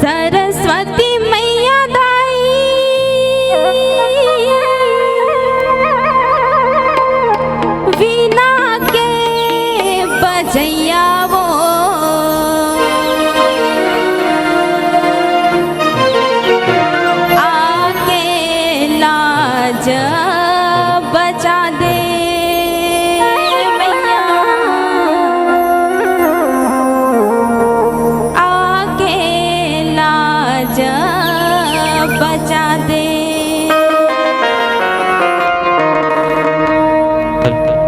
सरस्वती मैया दाई वीणा के बजैया वो आके लाज बचा दे मैया, आके लाज बचा दे।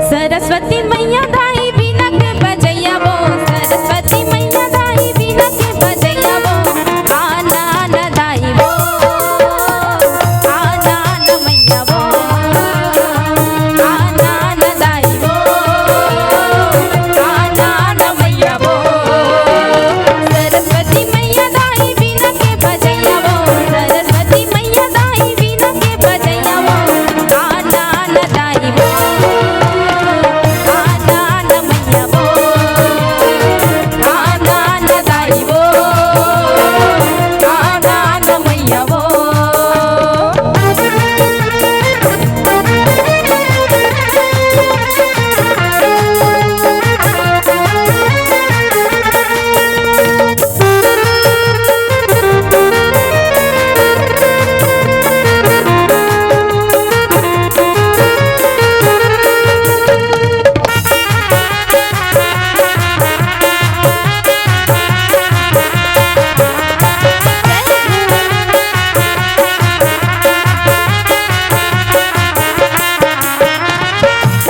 सरस्वती मैया दाई वीणा के बजैया वो, सरस्वती मैया दाई वीणा के बजैया वो, आना न दाई वो, आना न मैया वो, आना न दाई वो, आना न मैया वो। सरस्वती मैया दाई वीणा के बजैया वो, सरस्वती मैया दाई वीणा के बजैया वो, आना न दाई वो, आना न मैया वो, आना न दाई वो, आना न मैया वो।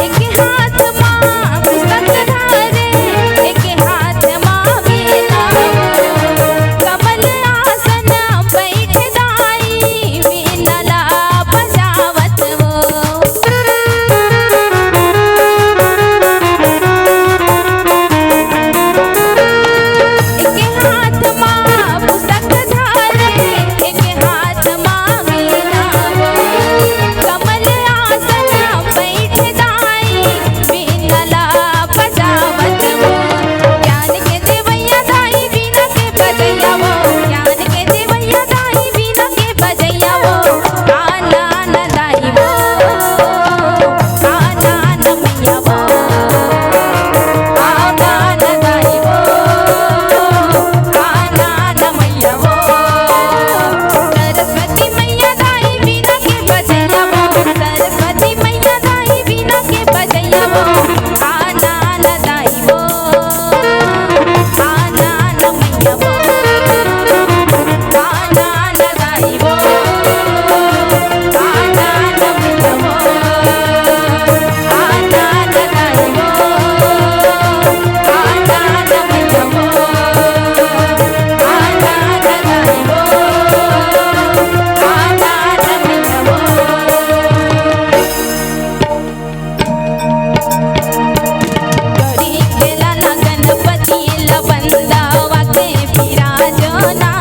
एक हाथ माँ पुस्तक धारे, एक हाथ माँ वीणा वो, कमल आसन बैठ दाई वीणा बजावत वो। एक हाथ माँ पुस्तक धारे, एक हाथ माँ वीणा वो, कमल आसन बैठ दाई वीणा बजावत वो। ज्ञान के देवैया दाई वीणा के बजैया वो, ज्ञान के देवैया दाई वीणा के बजैया वो, आना न दाई वो, आना न मैया वो, आना न दाई वो, आना न मैया वो। सरस्वती मैया दाई वीणा के बजैया वो, सरस्वती मैया दाई वीणा के बजैया वो, आना न दाई वो, आना न मैया वो, आना न दाई वो, आना न मैया वो, आना न दाई वो, आना न मैया वो, आना न दाई वो, आना न मैया वो। गौरी खेला ना गणपति लबंदा वाके विराजना।